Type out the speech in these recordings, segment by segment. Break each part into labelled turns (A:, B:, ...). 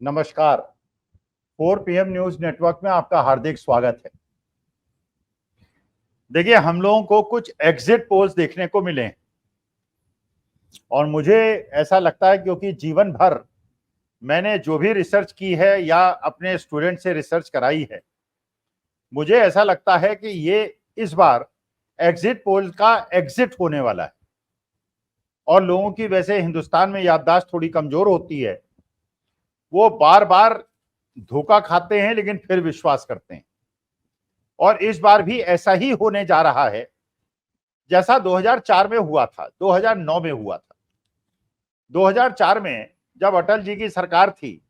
A: नमस्कार। 4 PM news network में आपका हार्दिक स्वागत है। देखिए, हम लोगों को कुछ एग्जिट पोल्स देखने को मिले हैं और मुझे ऐसा लगता है क्योंकि जीवन भर मैंने जो भी रिसर्च की है या अपने स्टूडेंट से रिसर्च कराई है, मुझे ऐसा लगता है कि ये इस बार एग्जिट पोल का एग्जिट होने वाला है। और लोगों की वैसे हिंदुस्तान में याददाश्त थोड़ी कमजोर होती है, वो बार बार धोखा खाते हैं लेकिन फिर विश्वास करते हैं। और इस बार भी ऐसा ही होने जा रहा है जैसा 2004 में हुआ था, 2009 में हुआ था। 2004 में जब अटल जी की सरकार थी,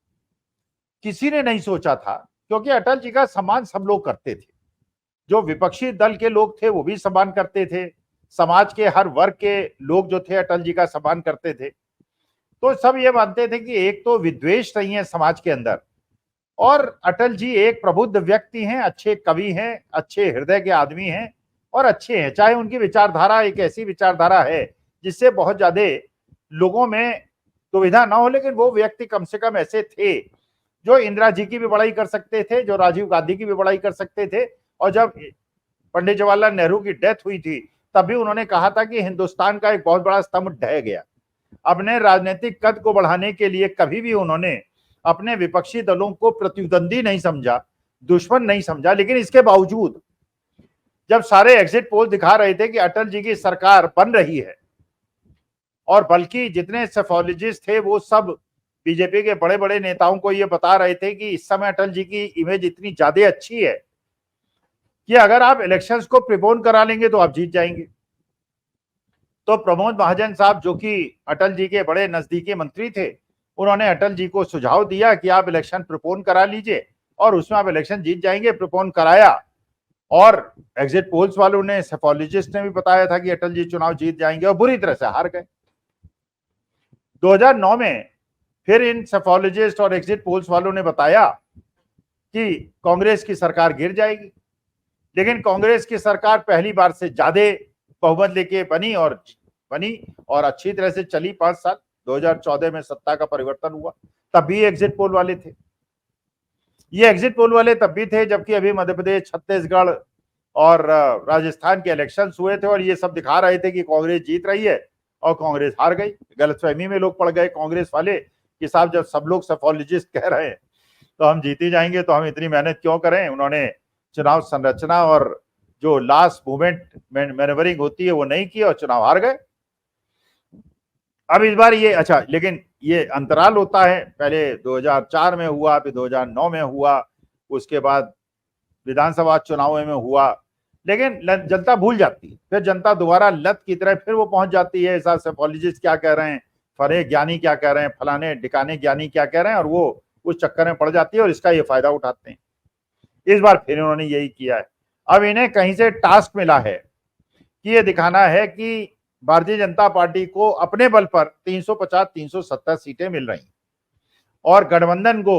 A: किसी ने नहीं सोचा था, क्योंकि अटल जी का सम्मान सब लोग करते थे। जो विपक्षी दल के लोग थे वो भी सम्मान करते थे, समाज के हर वर्ग के लोग जो थे अटल जी का सम्मान करते थे। तो सब ये मानते थे कि एक तो विद्वेष नहीं है समाज के अंदर, और अटल जी एक प्रबुद्ध व्यक्ति हैं, अच्छे कवि हैं, अच्छे हृदय के आदमी हैं और अच्छे हैं। चाहे उनकी विचारधारा एक ऐसी विचारधारा है जिससे बहुत ज्यादा लोगों में दुविधा ना हो, लेकिन वो व्यक्ति कम से कम ऐसे थे जो इंदिरा जी की भी बड़ाई कर सकते थे, जो राजीव गांधी की भी बड़ाई कर सकते थे। और जब पंडित जवाहरलाल नेहरू की डेथ हुई थी, तब भी उन्होंने कहा था कि हिंदुस्तान का एक बहुत बड़ा स्तंभ ढह गया। अपने राजनीतिक कद को बढ़ाने के लिए कभी भी उन्होंने अपने विपक्षी दलों को प्रतिद्वंदी नहीं समझा, दुश्मन नहीं समझा। लेकिन इसके बावजूद जब सारे एग्जिट पोल दिखा रहे थे कि अटल जी की सरकार बन रही है, और बल्कि जितने सेफोलॉजिस्ट थे वो सब बीजेपी के बड़े बड़े नेताओं को ये बता रहे थे कि इस समय अटल जी की इमेज इतनी ज्यादा अच्छी है कि अगर आप इलेक्शंस को प्रिपोन करा लेंगे तो आप जीत जाएंगे। तो प्रमोद महाजन साहब, जो कि अटल जी के बड़े नजदीकी मंत्री थे, उन्होंने अटल जी को सुझाव दिया कि आप इलेक्शन प्रिपोन करा लीजिए और उसमें आप इलेक्शन जीत जाएंगे। प्रिपोन कराया और एग्जिट पोल्स वालों ने, सेफोलॉजिस्ट ने भी बताया था कि अटल जी चुनाव जीत जाएंगे, और बुरी तरह से हार गए। 2009 में फिर इन सेफोलॉजिस्ट और एग्जिट पोल्स वालों ने बताया कि कांग्रेस की सरकार गिर जाएगी, लेकिन कांग्रेस की सरकार पहली बार से ज्यादा बहुमत लेके बनी और अच्छी तरह से चली 5 साल। 2014 में सत्ता का परिवर्तन हुआ, तब भी एग्जिट पोल वाले थे। ये एग्जिट पोल वाले तब भी थे जबकि अभी मध्य प्रदेश, छत्तीसगढ़ और राजस्थान के इलेक्शंस हुए थे, और ये सब दिखा रहे थे कि कांग्रेस जीत रही है और कांग्रेस हार गई। गलतफहमी में लोग पड़ गए कांग्रेस वाले कि साहब, जब सब लोग सेफोलॉजिस्ट कह रहे हैं तो हम जीत ही जाएंगे, तो हम इतनी मेहनत क्यों करें। उन्होंने चुनाव संरचना और जो लास्ट मूवमेंट मैनेवरिंग होती है वो नहीं की और चुनाव हार गए। अब इस बार ये अच्छा, लेकिन ये अंतराल होता है, पहले 2004 में हुआ, फिर 2009 में हुआ, उसके बाद विधानसभा चुनाव में हुआ। लेकिन जनता भूल जाती है, फिर जनता दोबारा लत की तरह फिर वो पहुंच जाती है, ऐसा सेफोलॉजिस्ट क्या कह रहे हैं, फरे ज्ञानी क्या कह रहे हैं, फलाने ढिकाने ज्ञानी क्या कह रहे हैं, और वो उस चक्कर में पड़ जाती है और इसका ये फायदा उठाते हैं। इस बार फिर उन्होंने यही किया है। अब इन्हें कहीं से टास्क मिला है कि ये दिखाना है कि भारतीय जनता पार्टी को अपने बल पर 350-370 सीटें मिल रही हैं और गठबंधन को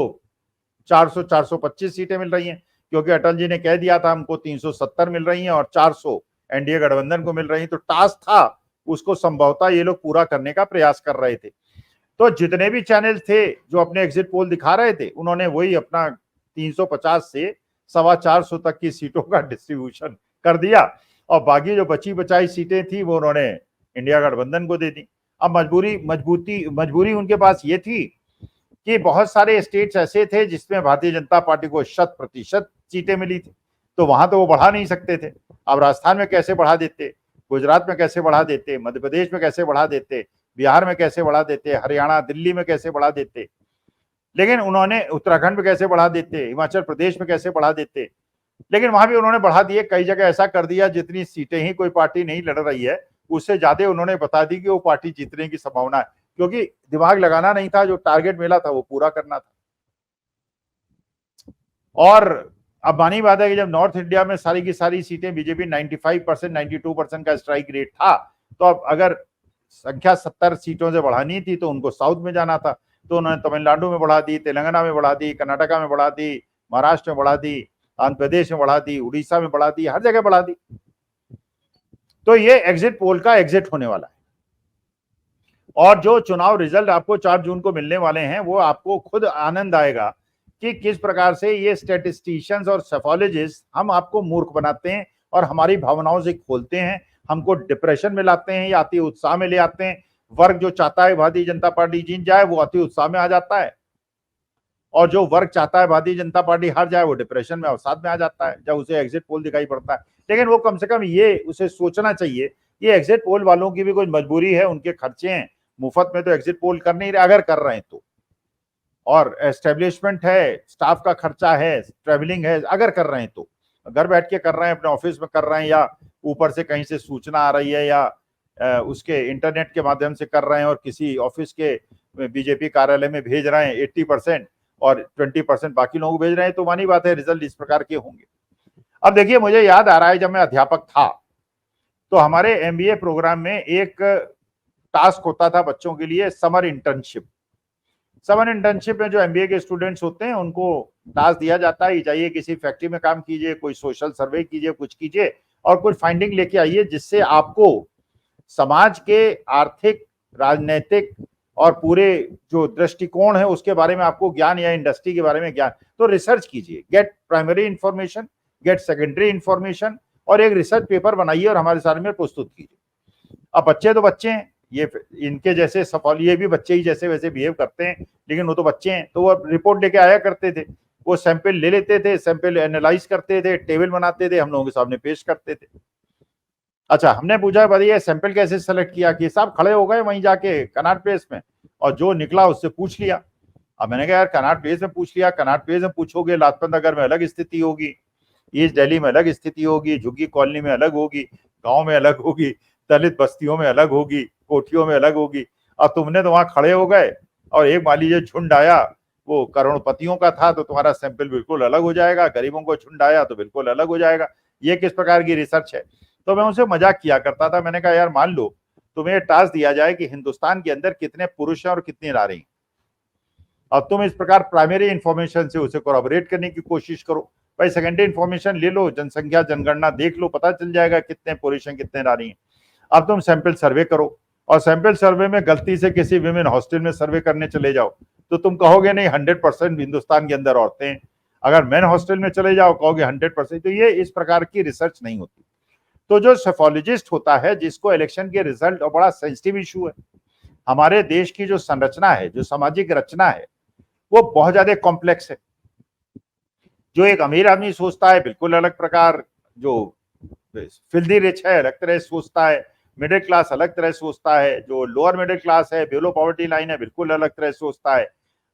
A: 400-425 सीटें मिल रही हैं, क्योंकि अटल जी ने कह दिया था हमको 370 मिल रही हैं और 400 एनडीए गठबंधन को मिल रही हैं। तो टास्क था, उसको संभवतः ये लोग पूरा करने का प्रयास कर रहे थे। तो जितने भी चैनल थे जो अपने एग्जिट पोल दिखा रहे थे, उन्होंने वही अपना 350 से 425 तक की सीटों का डिस्ट्रीब्यूशन कर दिया, और बाकी जो बची बचाई सीटें थी वो उन्होंने इंडिया गठबंधन को दे दी। अब मजबूरी उनके पास ये थी कि बहुत सारे स्टेट्स ऐसे थे जिसमें भारतीय जनता पार्टी को 100% सीटें मिली थी, तो वहां तो वो बढ़ा नहीं सकते थे। अब राजस्थान में कैसे बढ़ा देते, गुजरात में कैसे बढ़ा देते, मध्य प्रदेश में कैसे बढ़ा देते, बिहार में कैसे बढ़ा देते, हरियाणा दिल्ली में कैसे बढ़ा देते, लेकिन उन्होंने उत्तराखंड में कैसे बढ़ा देते, हिमाचल प्रदेश में कैसे बढ़ा देते, लेकिन वहां भी उन्होंने बढ़ा दिए। कई जगह ऐसा कर दिया जितनी सीटें ही कोई पार्टी नहीं लड़ रही है उससे ज्यादा उन्होंने बता दी कि वो पार्टी जीतने की संभावना है, क्योंकि दिमाग लगाना नहीं था, जो टारगेट मिला था वो पूरा करना था। और अब मानी बात है कि जब नॉर्थ इंडिया में सारी की सारी सीटें बीजेपी 95%, 92% का स्ट्राइक रेट था, तो अब अगर संख्या 70 सीटों से बढ़ानी थी तो उनको साउथ में जाना था, तो उन्होंने तमिलनाडु में बढ़ा दी, तेलंगाना में बढ़ा दी, कर्नाटका में बढ़ा दी, महाराष्ट्र में बढ़ा दी, आंध्र प्रदेश में बढ़ा दी, उड़ीसा में बढ़ा दी, हर जगह बढ़ा दी। तो ये एग्जिट पोल का एग्जिट होने वाला है। और जो चुनाव रिजल्ट आपको 4 जून को मिलने वाले हैं वो आपको खुद आनंद आएगा कि किस प्रकार से ये स्टैटिस्टिशियंस और सेफोलॉजिस्ट हम आपको मूर्ख बनाते हैं और हमारी भावनाओं से खोलते हैं, हमको डिप्रेशन में लाते हैं या अति उत्साह में ले आते हैं। वर्ग जो चाहता है भारतीय जनता पार्टी जीत जाए वो अति उत्साह में आ जाता है, और जो वर्ग चाहता है भारतीय जनता पार्टी हार जाए वो डिप्रेशन में अवसाद में आ जाता है जब उसे एग्जिट पोल दिखाई पड़ता है। लेकिन वो कम से कम ये उसे सोचना चाहिए, ये एग्जिट पोल वालों की भी कोई मजबूरी है, उनके खर्चे हैं, मुफ्त में तो एग्जिट पोल कर नहीं रहे, अगर कर रहे हैं तो, और एस्टेब्लिशमेंट है, स्टाफ का खर्चा है, ट्रेवलिंग है, अगर कर रहे हैं तो घर बैठ के कर रहे हैं, अपने ऑफिस में कर रहे हैं, या ऊपर से कहीं से सूचना आ रही है, या उसके इंटरनेट के माध्यम से कर रहे हैं और किसी ऑफिस के बीजेपी कार्यालय में भेज रहे हैं 80% और 20% बाकी लोगों को भेज रहे हैं, तो मानी बात है रिजल्ट इस प्रकार के होंगे। अब देखिए, मुझे याद आ रहा है जब मैं अध्यापक था तो हमारे एमबीए प्रोग्राम में एक टास्क होता था बच्चों के लिए, समर इंटर्नशिप। समर इंटर्नशिप में जो एमबीए के स्टूडेंट्स होते हैं उनको टास्क दिया जाता है, जाइए किसी फैक्ट्री में काम कीजिए, कोई सोशल सर्वे कीजिए, कुछ कीजिए और कुछ फाइंडिंग लेके आइए जिससे आपको समाज के आर्थिक, राजनीतिक और पूरे जो दृष्टिकोण है उसके बारे में आपको ज्ञान, या इंडस्ट्री के बारे में ज्ञान। तो रिसर्च कीजिए, get primary information, get secondary information, और एक रिसर्च पेपर बनाइए और हमारे सामने प्रस्तुत कीजिए। अब बच्चे तो बच्चे हैं, ये इनके जैसे सफल, ये भी बच्चे ही जैसे वैसे बिहेव करते हैं, लेकिन वो तो बच्चे हैं, तो वो रिपोर्ट लेके आया करते थे, वो सैंपल ले लेते थे, सैंपल एनालाइज करते थे, टेबल बनाते थे, हम लोगों के सामने पेश करते थे। अच्छा, हमने पूछा बताइए सैंपल कैसे सेलेक्ट किया, कि साहब खड़े हो गए वहीं जाके कनॉट प्लेस में और जो निकला उससे पूछ लिया। अब मैंने कहा यार कनॉट प्लेस में पूछ लिया, कनॉट प्लेस में पूछोगे लाजपत नगर में अलग स्थिति होगी, ईस्ट दिल्ली में अलग स्थिति होगी, झुग्गी कॉलोनी में अलग होगी, गांव में अलग होगी, दलित बस्तियों में अलग होगी, कोठियों में अलग होगी। अब तुमने तो वहां खड़े हो गए और एक मान लीजिए झुंड आया वो करोड़पतियों का था तो तुम्हारा सैंपल बिल्कुल अलग हो जाएगा, गरीबों को झुंड आया तो बिल्कुल अलग हो जाएगा। ये किस प्रकार की रिसर्च है? तो मैं उनसे मजाक किया करता था, मैंने कहा यार मान लो तुम्हें टास्क दिया जाए कि हिंदुस्तान के अंदर कितने पुरुष हैं और कितनी नारी हैं, अब तुम इस प्रकार प्राइमरी इंफॉर्मेशन से उसे कोरबोरेट करने की कोशिश करो। भाई सेकेंडरी इंफॉर्मेशन ले लो, जनसंख्या जनगणना देख लो, पता चल जाएगा कितने पुरुष हैं कितने नारी हैं। अब तुम सैंपल सर्वे करो और सैंपल सर्वे में गलती से किसी विमेन हॉस्टल में सर्वे करने चले जाओ तो तुम कहोगे नहीं 100% हिंदुस्तान के अंदर औरतें हैं, अगर मेन हॉस्टल में चले जाओ कहोगे 100%। तो ये इस प्रकार की रिसर्च नहीं होती। तो जो सेफोलॉजिस्ट होता है जिसको इलेक्शन के रिजल्ट, और बड़ा सेंसिटिव इशू है, हमारे देश की जो संरचना है, जो सामाजिक रचना है वो बहुत ज्यादा कॉम्प्लेक्स है। जो एक अमीर आदमी सोचता है बिल्कुल अलग प्रकार, जो फिल्दी रिच है अलग तरह सोचता है, मिडिल क्लास अलग तरह सोचता है, जो लोअर मिडिल क्लास है, बिलो पॉवर्टी लाइन है, बिल्कुल अलग तरह सोचता है।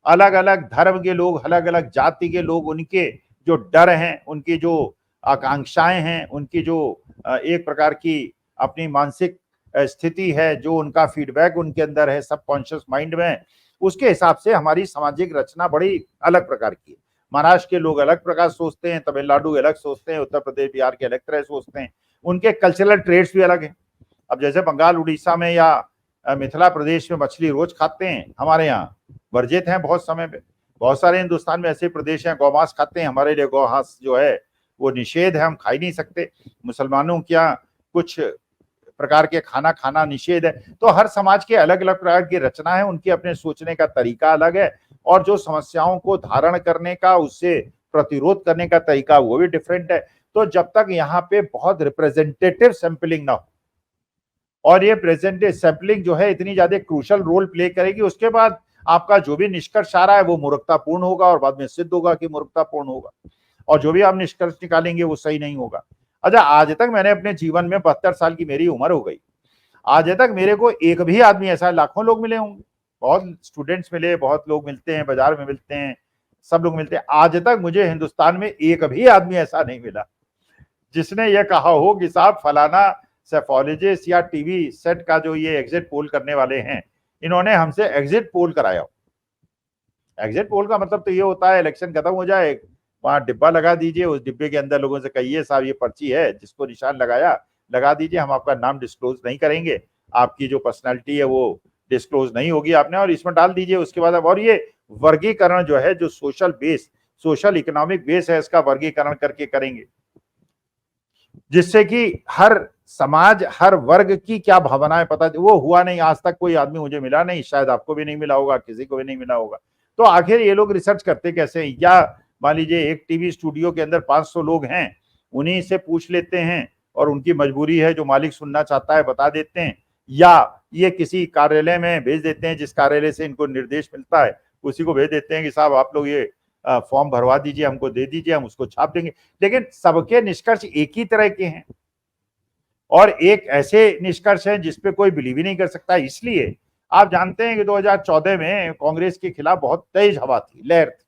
A: अलग अलग धर्म के लोग, अलग अलग जाति के लोग, उनके जो डर हैं, उनकी जो आकांक्षाएं हैं, उनकी जो एक प्रकार की अपनी मानसिक स्थिति है, जो उनका फीडबैक उनके अंदर है सबकॉन्शियस माइंड में, उसके हिसाब से हमारी सामाजिक रचना बड़ी अलग प्रकार की है। महाराष्ट्र के लोग अलग प्रकार सोचते हैं, तमिलनाडु अलग सोचते हैं, उत्तर प्रदेश बिहार के अलग तरह सोचते हैं, उनके कल्चरल ट्रेड्स भी अलग हैं। अब जैसे बंगाल उड़ीसा में या मिथिला प्रदेश में मछली रोज खाते हैं, हमारे यहाँ वर्जित हैं बहुत समय में। बहुत सारे हिंदुस्तान में ऐसे प्रदेश हैं गौमांस खाते हैं, हमारे लिए गौमांस जो है वो निषेध है, हम खा ही नहीं सकते। मुसलमानों के यहाँ कुछ प्रकार के खाना खाना निषेध है। तो हर समाज के अलग अलग प्रकार की रचना है, उनके अपने सोचने का तरीका अलग है, और जो समस्याओं को धारण करने का, उससे प्रतिरोध करने का तरीका वो भी डिफरेंट है। तो जब तक यहाँ पे बहुत रिप्रेजेंटेटिव सैंपलिंग ना हो, और ये प्रेजेंटेटिव सैंपलिंग जो है इतनी ज्यादा क्रूशल रोल प्ले करेगी, उसके बाद आपका जो भी निष्कर्ष आ रहा है वो मूर्खतापूर्ण होगा और बाद में सिद्ध होगा कि मूर्खतापूर्ण होगा, और जो भी आप निष्कर्ष निकालेंगे वो सही नहीं होगा। अच्छा, आज तक मैंने अपने जीवन में 72 साल की मेरी उम्र हो गई, आज तक मेरे को एक भी आदमी ऐसा, लाखों लोग मिले होंगे, बहुत स्टूडेंट्स मिले, बहुत लोग मिलते हैं, बाजार में मिलते हैं, सब लोग मिलते हैं, आज तक मुझे हिंदुस्तान में एक भी आदमी ऐसा नहीं मिला जिसने ये कहा हो कि साहब फलाना सेफोलॉजिस्ट या टीवी सेट का जो ये एग्जिट पोल करने वाले हैं इन्होंने हमसे एग्जिट पोल कराया हो। एग्जिट पोल का मतलब तो ये होता है इलेक्शन खत्म हो जाए, वहां डिब्बा लगा दीजिए, उस डिब्बे के अंदर लोगों से कहिए साहब ये पर्ची है, जिसको निशान लगाया लगा दीजिए, हम आपका नाम डिस्क्लोज नहीं करेंगे, आपकी जो पर्सनैलिटी है वो डिस्क्लोज नहीं होगी आपने, और इसमें डाल दीजिए उसके बाद। और ये वर्गीकरण जो है, जो social base, social economic base है, इसका वर्गीकरण करके करेंगे, जिससे कि हर समाज हर वर्ग की क्या भावनाएं पता, वो हुआ नहीं आज तक, कोई आदमी मुझे मिला नहीं, शायद आपको भी नहीं मिला होगा, किसी को भी नहीं मिला होगा। तो आखिर ये लोग रिसर्च करते कैसे हैं? या मान लीजिए एक टीवी स्टूडियो के अंदर 500 लोग हैं, उन्हीं से पूछ लेते हैं और उनकी मजबूरी है, जो मालिक सुनना चाहता है बता देते हैं, या ये किसी कार्यालय में भेज देते हैं, जिस कार्यालय से इनको निर्देश मिलता है उसी को भेज देते हैं कि साहब आप लोग ये फॉर्म भरवा दीजिए, हमको दे दीजिए, हम उसको छाप देंगे। लेकिन सबके निष्कर्ष एक ही तरह के हैं और एक ऐसे निष्कर्ष हैं जिसपे कोई बिलीव ही नहीं कर सकता। इसलिए आप जानते हैं कि 2014 में कांग्रेस के खिलाफ बहुत तेज हवा थी, लहर थी।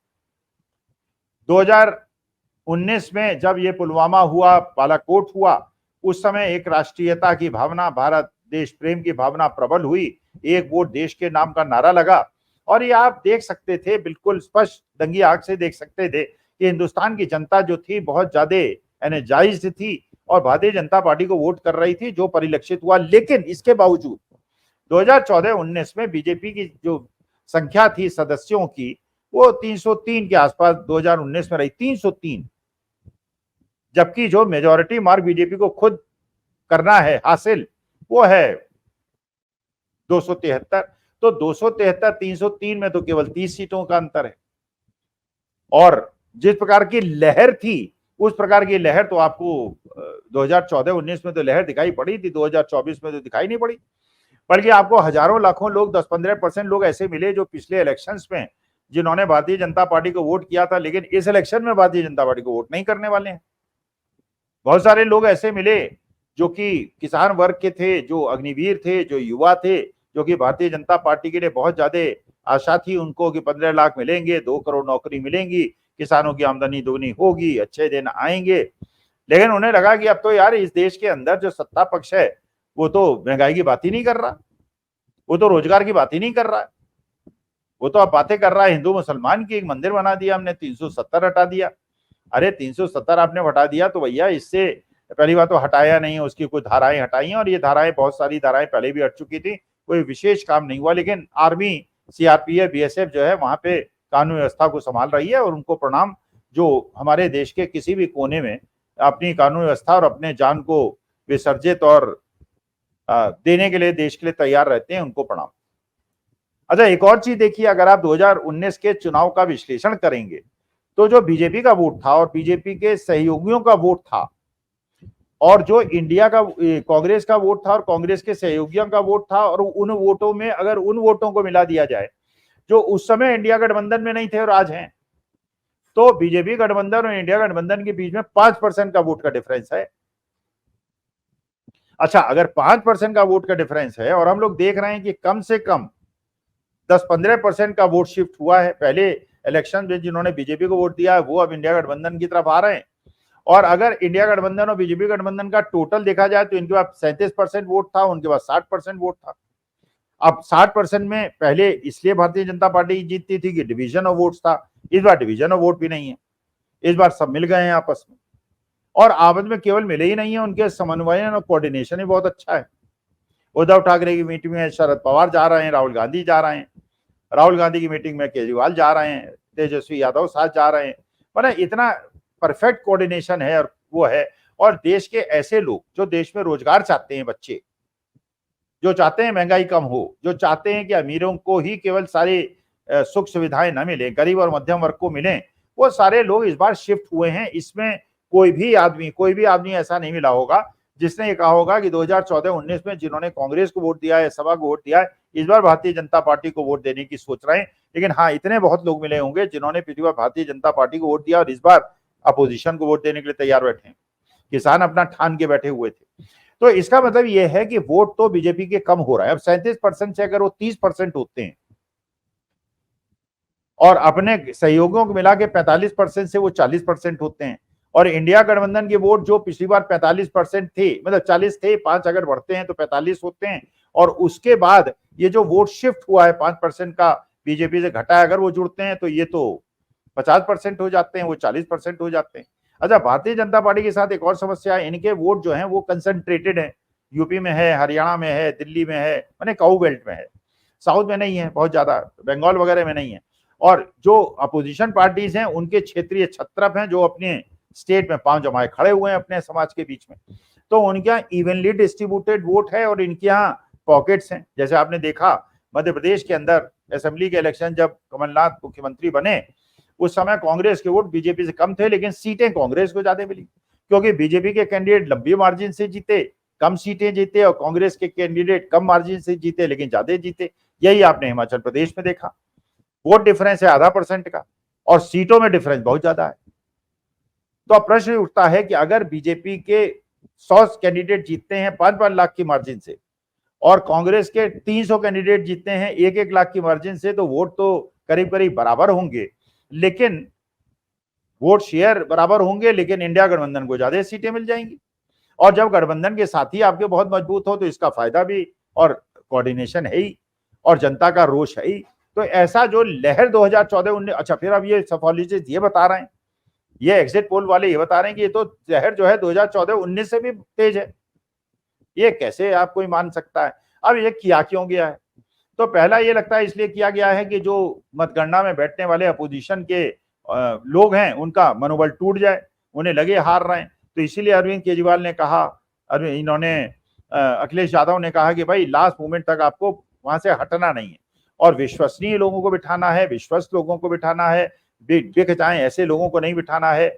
A: 2019 में जब ये पुलवामा हुआ, बालाकोट हुआ, उस समय एक राष्ट्रीयता की भावना, भारत देश प्रेम की भावना प्रबल हुई, एक वोट देश के नाम का नारा लगा। और ये आप देख सकते थे, बिल्कुल स्पष्ट दंगी आंख से देख सकते थे कि हिंदुस्तान की जनता जो थी बहुत ज्यादा एनर्जाइज्ड थी और भारतीय जनता पार्टी को वोट कर रही थी, जो परिलक्षित हुआ। लेकिन इसके बावजूद 2014-19 में बीजेपी की जो संख्या थी सदस्यों की, वो 303 के आसपास 2019 में रही, 303। जबकि जो मेजॉरिटी मार्क बीजेपी को खुद करना है हासिल, वो है 273। तो 273 303 में तो केवल 30 सीटों का अंतर है। और जिस प्रकार की लहर थी, उस प्रकार की लहर तो आपको 2014-19 में तो लहर दिखाई पड़ी थी, 2024 में तो दिखाई नहीं पड़ी। बल्कि आपको हजारों लाखों लोग, 10-15% लोग ऐसे मिले जो पिछले इलेक्शंस में जिन्होंने भारतीय जनता पार्टी को वोट किया था, लेकिन इस इलेक्शन में भारतीय जनता पार्टी को वोट नहीं करने वाले हैं। बहुत सारे लोग ऐसे मिले जो कि किसान वर्ग के थे, जो अग्निवीर थे, जो युवा थे, जो कि भारतीय जनता पार्टी के लिए बहुत ज्यादा आशा थी उनको कि 15 लाख मिलेंगे, 2 करोड़ नौकरी मिलेंगी, किसानों की आमदनी दोगुनी होगी, अच्छे दिन आएंगे। लेकिन उन्हें लगा कि अब तो यार इस देश के अंदर जो सत्ता पक्ष है वो तो महंगाई की बात ही नहीं कर रहा, वो तो रोजगार की बात ही नहीं कर रहा है, वो तो अब बातें कर रहा है हिंदू मुसलमान की, एक मंदिर बना दिया हमने, 370 हटा दिया। अरे 370 आपने हटा दिया तो भैया इससे पहली बात तो हटाया नहीं है, उसकी कुछ धाराएं हटाई हैं, और ये धाराएं, बहुत सारी धाराएं पहले भी हट चुकी थी, कोई विशेष काम नहीं हुआ। लेकिन आर्मी, सीआरपीएफ, बीएसएफ जो है वहां पे कानून व्यवस्था को संभाल रही है, और उनको प्रणाम, जो हमारे देश के किसी भी कोने में अपनी कानून व्यवस्था और अपने जान को विसर्जित और देने के लिए, देश के लिए तैयार रहते हैं, उनको प्रणाम। अच्छा, एक और चीज देखिए, अगर आप 2019 के चुनाव का विश्लेषण करेंगे तो जो बीजेपी का वोट था और बीजेपी के सहयोगियों का वोट था, और जो इंडिया का कांग्रेस का वोट था और कांग्रेस के सहयोगियों का वोट था, और उन वोटों में अगर उन वोटों को मिला दिया जाए जो उस समय इंडिया गठबंधन में नहीं थे और आज हैं, तो बीजेपी गठबंधन और इंडिया गठबंधन के बीच में 5% का वोट का डिफरेंस है। अच्छा, अगर 5% का वोट का डिफरेंस है और हम लोग देख रहे हैं कि कम से कम 10-15% का वोट शिफ्ट हुआ है, पहले इलेक्शन में जिन्होंने बीजेपी को वोट दिया है वो अब इंडिया गठबंधन की तरफ आ रहे हैं। और अगर इंडिया गठबंधन और बीजेपी गठबंधन का टोटल देखा जाए तो इनके पास 37% वोट था, उनके पास 60% वोट था। अब 60% में पहले इसलिए भारतीय जनता पार्टी जीतती थी कि डिवीजन ऑफ वोट्स था, इस बार डिवीजन ऑफ वोट भी नहीं है, इस बार सब मिल गए हैं आपस में। और आपस में केवल मिले ही नहीं है, उनके समन्वयन और कोऑर्डिनेशन ही बहुत अच्छा है। उद्धव ठाकरे की मीटिंग में शरद पवार जा रहे हैं, राहुल गांधी जा रहे हैं, राहुल गांधी की मीटिंग में केजरीवाल जा रहे हैं, तेजस्वी यादव साथ जा रहे हैं। मतलब इतना परफेक्ट कोऑर्डिनेशन है, और वो है। और देश के ऐसे लोग जो देश में रोजगार चाहते हैं, बच्चे जो चाहते हैं महंगाई कम हो, जो चाहते हैं कि अमीरों को ही केवल सारी सुख सुविधाएं न मिले, गरीब और मध्यम वर्ग को मिले, वो सारे लोग इस बार शिफ्ट हुए हैं। इसमें कोई भी आदमी ऐसा नहीं मिला होगा जिसने ये कहा होगा कि 2014-19 में जिन्होंने कांग्रेस को वोट दिया है, सपा को वोट दिया है, इस बार भारतीय जनता पार्टी को वोट देने की सोच रहे हैं। लेकिन हाँ, इतने बहुत लोग मिले होंगे जिन्होंने पिछली बार भारतीय जनता पार्टी को वोट दिया और इस बार अपोजिशन को वोट देने के लिए तैयार बैठे हैं। किसान अपना ठान के बैठे हुए थे। तो इसका मतलब यह है कि वोट तो बीजेपी के कम हो रहा है। अब 37% से अगर वो 30% होते हैं और अपने सहयोगियों को मिला के 45% से वो 40% होते हैं, और इंडिया गठबंधन के वोट जो पिछली बार 45% थे, मतलब 40 थे, 5 अगर बढ़ते हैं तो 45 होते हैं, और उसके बाद ये जो वोट शिफ्ट हुआ है 5% का बीजेपी से घटा है, अगर वो जुड़ते हैं तो ये तो 50% हो जाते हैं, वो 40% हो जाते हैं। अच्छा, भारतीय जनता पार्टी के साथ एक और समस्या है, इनके वोट जो है वो कंसंट्रेटेड है, यूपी में है, हरियाणा में है, दिल्ली में है, माने काऊ बेल्ट में है, साउथ में नहीं है बहुत ज्यादा, बंगाल वगैरह में नहीं है। और जो अपोजिशन पार्टीज हैं उनके क्षेत्रीय छत्रप हैं जो अपने स्टेट में पांव जमाए खड़े हुए हैं अपने समाज के बीच में। तो उनके यहाँ इवनली डिस्ट्रीब्यूटेड वोट है और इनके यहाँ पॉकेट्स हैं। जैसे आपने देखा मध्य प्रदेश के अंदर असेंबली के इलेक्शन जब कमलनाथ मुख्यमंत्री बने, उस समय कांग्रेस के वोट बीजेपी से कम थे, लेकिन सीटें कांग्रेस को ज्यादा मिली, क्योंकि बीजेपी के कैंडिडेट लंबी मार्जिन से जीते, कम सीटें जीते, और कांग्रेस के कैंडिडेट कम मार्जिन से जीते लेकिन ज्यादा जीते। यही आपने हिमाचल प्रदेश में देखा, वोट डिफरेंस है 0.5% का और सीटों में डिफरेंस बहुत ज्यादा है। तो अब प्रश्न उठता है कि अगर बीजेपी के 100 कैंडिडेट जीतते हैं 5-5 लाख की मार्जिन से और कांग्रेस के 300 कैंडिडेट जीतते हैं 1-1 लाख की मार्जिन से, तो वोट तो करीब करीब बराबर होंगे, लेकिन वोट शेयर बराबर होंगे, लेकिन इंडिया गठबंधन को ज्यादा सीटें मिल जाएंगी। और जब गठबंधन के साथी आपके बहुत मजबूत हो तो इसका फायदा भी और कोऑर्डिनेशन है ही और जनता का रोष है ही। तो ऐसा जो लहर 2014-19, अच्छा फिर अब ये सफोलॉजिस्ट ये बता रहे हैं, ये एग्जिट पोल वाले ये बता रहे हैं कि ये तो लहर जो है 2014-19 से भी तेज है। ये कैसे आप कोई मान सकता है? अब ये किया क्यों गया है? तो पहला ये लगता है इसलिए किया गया है कि जो मतगणना में बैठने वाले अपोजिशन के लोग हैं उनका मनोबल टूट जाए, उन्हें लगे हार रहे हैं। तो इसीलिए अरविंद केजरीवाल ने कहा, अखिलेश यादव ने कहा कि भाई लास्ट मोमेंट तक आपको वहां से हटना नहीं है और विश्वसनीय लोगों को बिठाना है, विश्वस्त लोगों को बिठाना है, बिक जाए ऐसे लोगों को नहीं बिठाना है।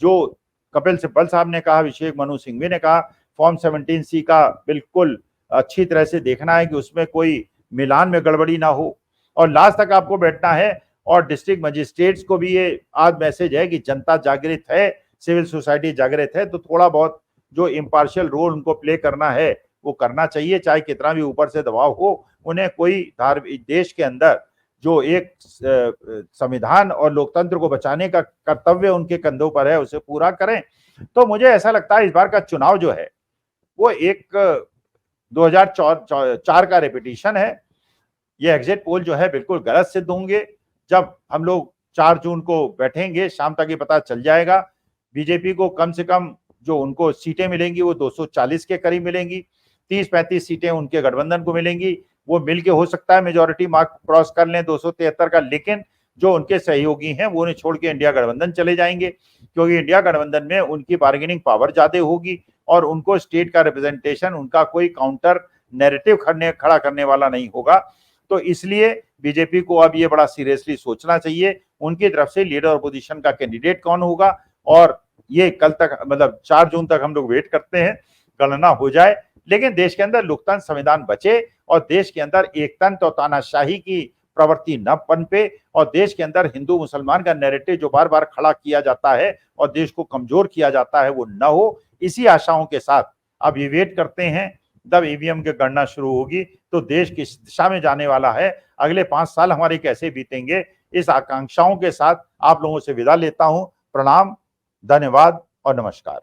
A: जो कपिल सिब्बल साहब ने कहा, अभिषेक मनु सिंघवी ने कहा, फॉर्म 17C का बिल्कुल अच्छी तरह से देखना है कि उसमें कोई मिलान में गड़बड़ी ना हो और लास्ट तक आपको बैठना है। और डिस्ट्रिक्ट मजिस्ट्रेट्स को भी ये आज मैसेज है कि जनता जागृत है, सिविल सोसाइटी जागृत है, तो थोड़ा बहुत जो इम्पार्शियल रोल उनको प्ले करना है वो करना चाहिए, चाहे कितना भी ऊपर से दबाव हो। उन्हें कोई धार्मिक देश के अंदर जो एक संविधान और लोकतंत्र को बचाने का कर्तव्य उनके कंधों पर है उसे पूरा करें। तो मुझे ऐसा लगता है इस बार का चुनाव जो है वो एक 2004 का रिपीटिशन है। ये एग्जिट पोल जो है बिल्कुल गलत सिद्ध होंगे। जब हम लोग 4 जून को बैठेंगे शाम तक ये पता चल जाएगा। बीजेपी को कम से कम जो उनको सीटें मिलेंगी वो 240 के करीब मिलेंगी, 30-35 सीटें उनके गठबंधन को मिलेंगी। वो मिलके हो सकता है मेजोरिटी मार्क क्रॉस कर लें 273 का, लेकिन जो उनके सहयोगी हैं वो उन्हें छोड़ के इंडिया गठबंधन चले जाएंगे, क्योंकि इंडिया गठबंधन में उनकी बार्गेनिंग पावर ज्यादा होगी और उनको स्टेट का रिप्रेजेंटेशन, उनका कोई काउंटर नैरेटिव खड़ा करने वाला नहीं होगा। तो इसलिए बीजेपी को अब ये बड़ा सीरियसली सोचना चाहिए उनकी तरफ से लीडर अपोजिशन का कैंडिडेट कौन होगा। और ये कल तक मतलब 4 जून तक हम लोग वेट करते हैं, गणना हो जाए, लेकिन देश के अंदर लोकतंत्र संविधान बचे और देश के अंदर एकतंत्र और तानाशाही की प्रवृत्ति न पनपे और देश के अंदर हिंदू मुसलमान का नैरेटिव जो बार बार खड़ा किया जाता है और देश को कमजोर किया जाता है वो न हो। इसी आशाओं के साथ अब ये वेट करते हैं जब ईवीएम की गणना शुरू होगी तो देश किस दिशा में जाने वाला है, अगले 5 साल हमारे कैसे बीतेंगे, इस आकांक्षाओं के साथ आप लोगों से विदा लेता हूं। प्रणाम, धन्यवाद और नमस्कार।